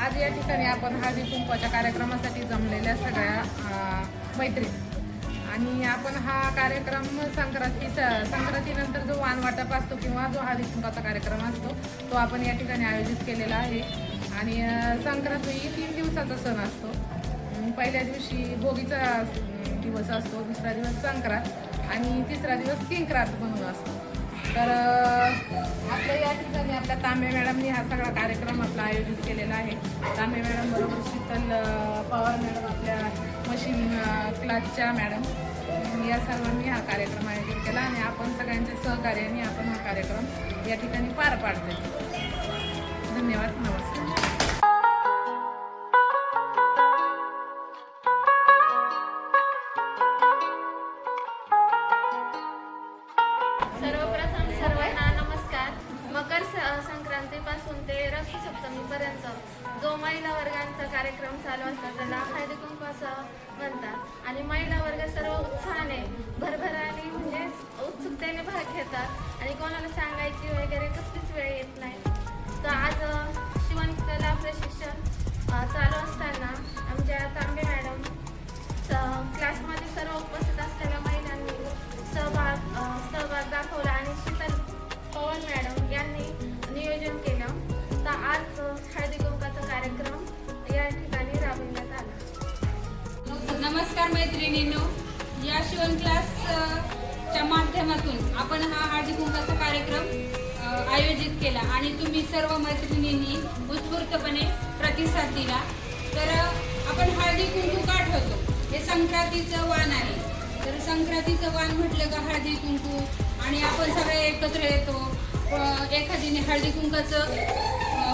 आज या ठिकाणी आपण हळदी कुंकवाच्या कार्यक्रमासाठी जमलेल्या सगळ्या मैत्रिणी आणि आपण हा कार्यक्रम संक्रांतीनंतर जो वाणवाटप असतो किंवा जो हळदी कुंकवाचा कार्यक्रम असतो तो आपण या ठिकाणी आयोजित केलेला आहे. आणि संक्रांत ही 3 दिवसाचा सण असतो. पहिल्या दिवशी भोगीचा दिवस असतो, दुसरा दिवस संक्रांत आणि तिसरा दिवस किंक्रांत म्हणून असतो. तर आपल्या या ठिकाणी आपल्या तांबे मॅडमनी हा सगळा कार्यक्रम आपला आयोजित केलेला आहे. तांबे मॅडम बरोबर शीतल पवार मॅडम, आपल्या मशीन क्लासच्या मॅडम, या सर्वांनी हा कार्यक्रम आयोजित केला आणि आपण सगळ्यांच्या सहकार्याने आपण हा कार्यक्रम या ठिकाणी पार पाडतो. धन्यवाद. नमस्कार. सर्वप्रथम सर्वांना नमस्कार. मकर संक्रांतीपासून ते रक्षासप्तमीपर्यंत जो महिला वर्गांचा कार्यक्रम चालू असतो त्याला हळदी कुंकू असं म्हणतात. आणि महिला वर्ग सर्व उत्साहाने भरभराने म्हणजे उत्सुकतेने भाग घेतात आणि कोणाला सांगायची वगैरे कसलीच वेळ येत नाही. तर आज शिवणकला प्रशिक्षण चालू असताना आमच्या तांबे मॅडम क्लासमध्ये सर्व उपस्थित असलेल्या महिलांनी सहभाग दाखवला आणि शीतल पवार मॅडम यांनी नियोजन केलं. तर आज हळदी कुंकवाचा कार्यक्रम या ठिकाणी राबविण्यात आला. नमस्कार मैत्रिणींनो, या शिवण क्लासच्या माध्यमातून आपण हा हळदी कुंकवाचा कार्यक्रम आयोजित केला आणि तुम्ही सर्व मैत्रिणींनी उत्स्फूर्तपणे प्रतिसाद दिला. तर आपण हळदी कुंकू का ठेवतो? हे संक्रांतीचं वाण आहे. तर संक्रांतीचं वाण म्हटलं का हळदी कुंकू आणि आपण सगळे एकत्र येतो. एखादीने हळदी कुंकाचं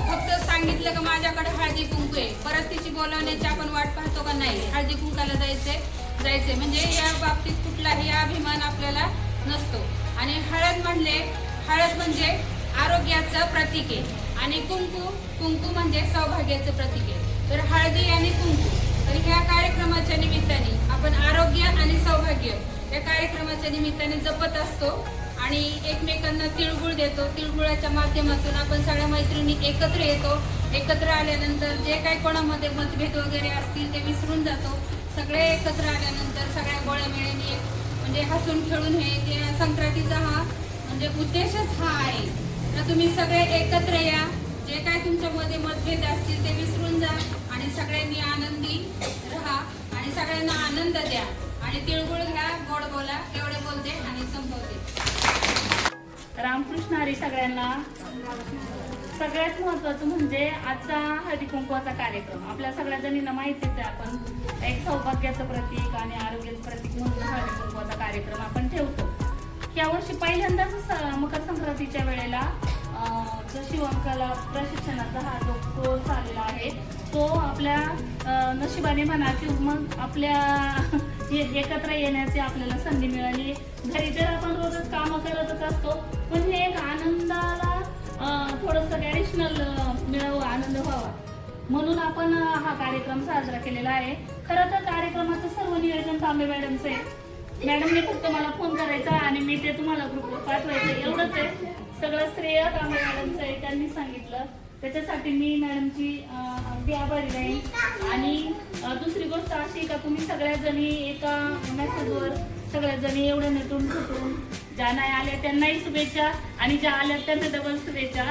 फक्त सांगितलं का माझ्याकडे हळदी कुंकू आहे, परत तिची बोलावण्याची आपण वाट पाहतो का? नाही, हळदी कुंकाला जायचंय म्हणजे या बाबतीत कुठलाही अभिमान आपल्याला नसतो. आणि हळद म्हणजे आरोग्याचं प्रतीक आहे आणि कुंकू म्हणजे सौभाग्याचं प्रतीक आहे. तर हळदी आणि कुंकू, तर ह्या कार्यक्रमाच्या निमित्ताने आपण आरोग्य आणि सौभाग्य या कार्यक्रमाच्या निमित्ताने जपत असतो आणि एकमेकांना तिळगुळ देतो. तिळगुळाच्या माध्यमातून आपण सगळ्या मैत्रिणी एकत्र येतो. एकत्र आल्यानंतर जे काही कोणामध्ये मतभेद वगैरे असतील ते विसरून जातो. सगळे एकत्र आल्यानंतर सगळ्या गोळ्यामेळ्याने म्हणजे हसून खेळून हे संक्रांतीचा हा म्हणजे उद्देशच हा आहे. तर तुम्ही सगळे एकत्र या, जे काही तुमच्यामध्ये मतभेद असतील ते विसरून जा आणि सगळ्यांनी आनंदी राहा आणि सगळ्यांना आनंद द्या आणि तिळगुळ घ्या, गोड बोला. एवढे बोलते आणि संपवते. रामकृष्ण हरी सगळ्यांना. सगळ्यात महत्त्वाचं म्हणजे आजचा हळदी कुंकवाचा कार्यक्रम आपल्या सगळ्या जणींना माहितीच आहे. आपण एक सौभाग्याचं प्रतीक आणि आरोग्याचं प्रतीक म्हणून हळदी कुंकवाचा कार्यक्रम आपण ठेवतो. यावर्षी पहिल्यांदाच मकर संक्रांतीच्या वेळेला जो शिवणकला प्रशिक्षणाचा हा जो कोर्स आलेला आहे तो आपल्या नशिबाने म्हणा किंवा मग आपल्या एकत्र येण्याची आपल्याला संधी मिळाली. घरी तर आपण रोजच कामं करतच असतो, पण हे एक आनंदाला थोडंसं ॲडिशनल मिळावं, आनंद व्हावा म्हणून आपण हा कार्यक्रम साजरा केलेला आहे. खरं तर कार्यक्रमाचं सर्व नियोजन तांबे मॅडमचं आहे. मॅडमने फक्त मला फोन करायचा आणि मी ते तुम्हाला ग्रुपवर पाठवायचं, एवढंच आहे. सगळं श्रेय तांबे मॅडमचं आहे, त्यांनी सांगितलं. त्याच्यासाठी मी मॅडमची अगदी आभारी राहील. आणि दुसरी गोष्ट अशी का तुम्ही सगळ्याजणी एका मेसेजवर सगळ्याजणी एवढं नटून फुटून, ज्या नाही आल्या त्यांनाही शुभेच्छा आणि ज्या आल्या त्यांना डबल शुभेच्छा.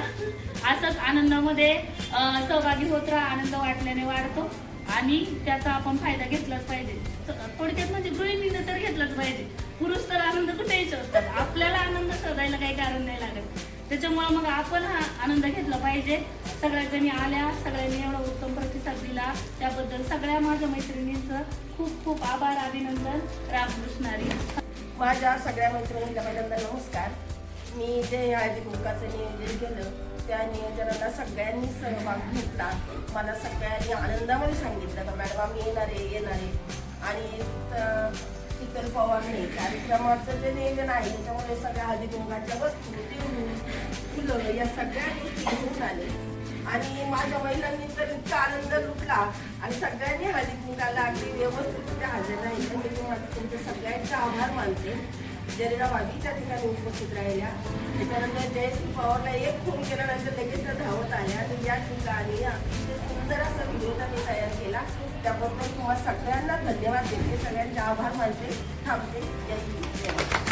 असंच आनंदामध्ये सहभागी होत राहा. आनंद वाटल्याने वाढतो आणि त्याचा आपण फायदा घेतलाच पाहिजे. थोडक्यात म्हणजे गृहिणीनं तर घेतलाच पाहिजे. पुरुष तर आनंद कुठेही शोधतात, आपल्याला आनंद शोधायला काही कारण नाही लागत. त्याच्यामुळे मग आपण हा आनंद घेतला पाहिजे. सगळ्याजणी आल्या, सगळ्यांनी एवढा उत्तम प्रतिसाद दिला त्याबद्दल सगळ्या माझ्या मैत्रिणींचं खूप खूप आभार, अभिनंदन. रामकृष्णारी. माझ्या सगळ्या मैत्रिणींना पहिल्यांदा नमस्कार. मी जे हळदी कुंकाचं नियोजन केलं त्या नियोजनाला सगळ्यांनी सहभाग घेतला. मला सगळ्यांनी आनंदामध्ये सांगितलं का मॅडम आम्ही येणार आहे. आणि शीतल पवारने कार्यक्रमाचं जे नियोजन आहे त्याच्यामध्ये सगळ्या हळदी कुंकाच्या वस्तू, देऊन फुलं या सगळ्या गोष्टी घेऊन आले. आणि माझ्या महिलांनी तर इतका आनंद लुटला आणि सगळ्यांनी हळदी कुंकाला अगदी व्यवस्थित हजर राहिले. मी तुम्हाला तुमचे सगळ्यांचे आभार मानते. जरीला भाभी त्या ठिकाणी उपस्थित राहिल्या. त्याच्यानंतर जयश्री पवारला एक फोन केल्यानंतर लगेच धावत आल्या आणि या ठिकाणी अतिशय सुंदर असा व्हिडिओ त्यांनी तयार केला. त्याबद्दल तुम्हाला सगळ्यांना धन्यवाद देते, सगळ्यांचे आभार मानते. थांबते. जय हिंद.